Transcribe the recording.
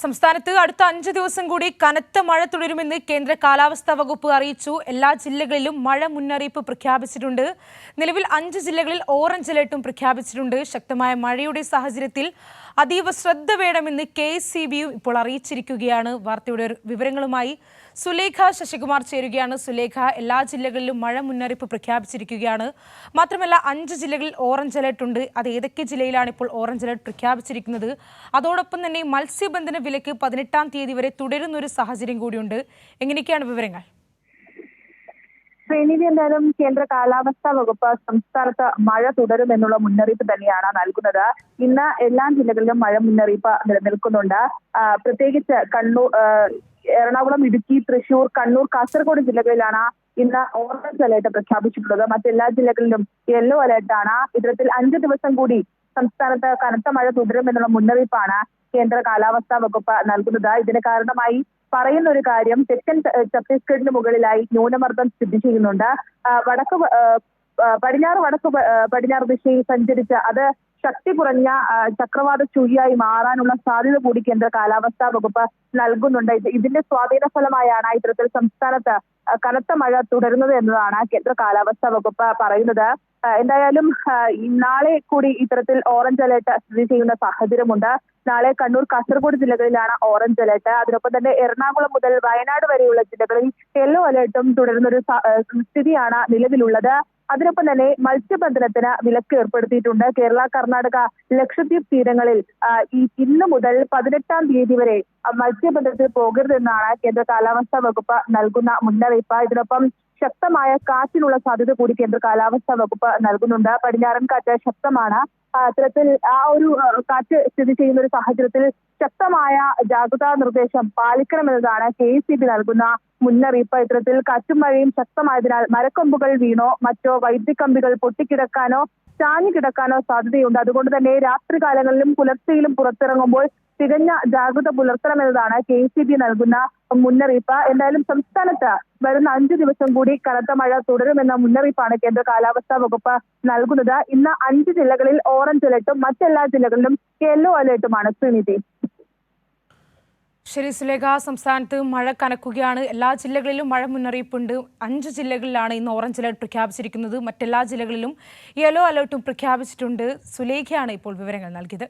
സംസ്ഥാനത്ത് അടുത്ത 5 ദിവസം കൂടി കനത്ത മഴ തുടരുമെന്ന് കേന്ദ്ര കാലാവസ്ഥാ വകുപ്പ് അറിയിച്ചു. എല്ലാ ജില്ലകളിലും മഴ മുന്നറിയിപ്പ് പ്രഖ്യാപിച്ചിട്ടുണ്ട്. നിലവിൽ 5 ജില്ലകളിൽ ഓറഞ്ച് അലർട്ടും പ്രഖ്യാപിച്ചിട്ടുണ്ട്. ശക്തമായ മഴയുടെ സാഹചര്യത്തിൽ അതീവ ശ്രദ്ധ വേണമെന്ന് KECB ഇപ്പോൾ അറിയിച്ചിരിക്കുകയാണ്. വാർത്തയുടെ വിവരങ്ങളുമായി സുലേഖ ശശികുമാർ ചേരുകയാണ്. സുലേഖ, എല്ലാ ജില്ലകളിലും മഴ മുന്നറിയിപ്പ് പ്രഖ്യാപിച്ചിരിക്കുകയാണ്. മാത്രമല്ല 5 ജില്ലകളിൽ ഓറഞ്ച് അലർട്ട് ഉണ്ട്. അത് ഏതൊക്കെ ജില്ലയിലാണ് ഇപ്പോൾ ഓറഞ്ച് അലർട്ട് പ്രഖ്യാപിച്ചിരിക്കുന്നത്? അതോടൊപ്പം തന്നെ മത്സ്യബന്ധന വിലക്ക് 18-ാം തീയതി വരെ തുടരുന്നൊരു സാഹചര്യം കൂടിയുണ്ട്. എങ്ങനെയൊക്കെയാണ് വിവരങ്ങൾ? ശ്രീനിധി, എന്തായാലും കേന്ദ്ര കാലാവസ്ഥാ വകുപ്പ് സംസ്ഥാനത്ത് മഴ തുടരുമെന്നുള്ള മുന്നറിയിപ്പ് തന്നെയാണ് നൽകുന്നത്. ഇന്ന് എല്ലാ ജില്ലകളിലും മഴ മുന്നറിയിപ്പ് നിലനിൽക്കുന്നുണ്ട്. പ്രത്യേകിച്ച് കണ്ണൂർ, എറണാകുളം, ഇടുക്കി, തൃശൂർ, കണ്ണൂർ, കാസർഗോഡ് ജില്ലകളിലാണ് ഇന്ന് ഓറഞ്ച് അലേർട്ട് പ്രഖ്യാപിച്ചിട്ടുള്ളത്. മറ്റെല്ലാ ജില്ലകളിലും യെല്ലോ അലേർട്ടാണ്. ഇത്തരത്തിൽ 5 ദിവസം കൂടി സംസ്ഥാനത്ത് കനത്ത മഴ തുടരുമെന്നുള്ള മുന്നറിയിപ്പാണ് കേന്ദ്ര കാലാവസ്ഥാ വകുപ്പ് നൽകുന്നത്. ഇതിന് കാരണമായി പറയുന്ന ഒരു കാര്യം, തെക്കൻ ഛത്തീസ്ഗഡിന് മുകളിലായി ന്യൂനമർദ്ദം സ്ഥിതി ചെയ്യുന്നുണ്ട്. പടിഞ്ഞാറ് ദിശയിൽ സഞ്ചരിച്ച് അത് ശക്തി കുറഞ്ഞ ചക്രവാത ചുഴിയായി മാറാനുള്ള സാധ്യത കൂടി കേന്ദ്ര കാലാവസ്ഥാ വകുപ്പ് നൽകുന്നുണ്ട്. ഇതിന്റെ സ്വാധീന ഫലമായാണ് ഇത്തരത്തിൽ സംസ്ഥാനത്ത് കനത്ത മഴ തുടരുന്നത് എന്നതാണ് കേന്ദ്ര കാലാവസ്ഥാ വകുപ്പ് പറയുന്നത്. എന്തായാലും നാളെ കൂടി ഇത്തരത്തിൽ ഓറഞ്ച് അലേർട്ട് സ്ഥിതി ചെയ്യുന്ന സാഹചര്യമുണ്ട്. നാളെ കണ്ണൂർ, കാസർഗോഡ് ജില്ലകളിലാണ് ഓറഞ്ച് അലേർട്ട്. അതിനൊപ്പം തന്നെ എറണാകുളം മുതൽ വയനാട് വരെയുള്ള ജില്ലകളിൽ യെല്ലോ അലേർട്ടും തുടരുന്നൊരു സ്ഥിതിയാണ് നിലവിലുള്ളത്. അതിനൊപ്പം തന്നെ മത്സ്യബന്ധനത്തിന് വിലക്ക് ഏർപ്പെടുത്തിയിട്ടുണ്ട്. കേരള, കർണാടക, ലക്ഷദ്വീപ് തീരങ്ങളിൽ ഇന്ന് മുതൽ 18-ാം തീയതി വരെ മത്സ്യബന്ധനത്തിൽ പോകരുതെന്നാണ് കേന്ദ്ര കാലാവസ്ഥാ വകുപ്പ് നൽകുന്ന മുന്നറിയിപ്പ്. ഇതിനൊപ്പം ശക്തമായ കാറ്റിനുള്ള സാധ്യത കൂടി കേന്ദ്ര കാലാവസ്ഥാ വകുപ്പ് നൽകുന്നുണ്ട്. പടിഞ്ഞാറൻ കാറ്റ് ശക്തമാണ്. അത്തരത്തിൽ ആ ഒരു കാറ്റ് സ്ഥിതി ചെയ്യുന്ന ഒരു സാഹചര്യത്തിൽ ശക്തമായ ജാഗ്രതാ നിർദ്ദേശം പാലിക്കണമെന്നതാണ് KECB നൽകുന്ന മുന്നറിയിപ്പ്. ഇത്തരത്തിൽ കാറ്റും മഴയും ശക്തമായതിനാൽ മരക്കൊമ്പുകൾ വീണോ മറ്റോ വൈദ്യുതി കമ്പികൾ പൊട്ടിക്കിടക്കാനോ ചാഞ്ഞു കിടക്കാനോ സാധ്യതയുണ്ട്. അതുകൊണ്ട് തന്നെ രാത്രികാലങ്ങളിലും പുലർച്ചയിലും പുറത്തിറങ്ങുമ്പോൾ തികഞ്ഞ ജാഗ്രത പുലർത്തണമെന്നതാണ് KECB നൽകുന്ന മുന്നറിയിപ്പ്. എന്തായാലും സംസ്ഥാനത്ത് വരുന്ന 5 ദിവസം കൂടി കനത്ത മഴ തുടരുമെന്ന മുന്നറിയിപ്പാണ് കേന്ദ്ര കാലാവസ്ഥാ വകുപ്പ് നൽകുന്നത്. ഇന്ന് 5 ജില്ലകളിൽ ഓറഞ്ച് അലർട്ടും മറ്റെല്ലാ ജില്ലകളിലും യെല്ലോ അലർട്ടുമാണ്. ശ്രീനിധി. ശരി സുലേഖ, സംസ്ഥാനത്ത് മഴ കനക്കുകയാണ്. എല്ലാ ജില്ലകളിലും മഴ മുന്നറിയിപ്പുണ്ട്. 5 ജില്ലകളിലാണ് ഇന്ന് ഓറഞ്ച് അലർട്ട് പ്രഖ്യാപിച്ചിരിക്കുന്നത്. മറ്റെല്ലാ ജില്ലകളിലും യെല്ലോ അലർട്ടും പ്രഖ്യാപിച്ചിട്ടുണ്ട്. സുലേഖയാണ് ഇപ്പോൾ വിവരങ്ങൾ നൽകിയത്.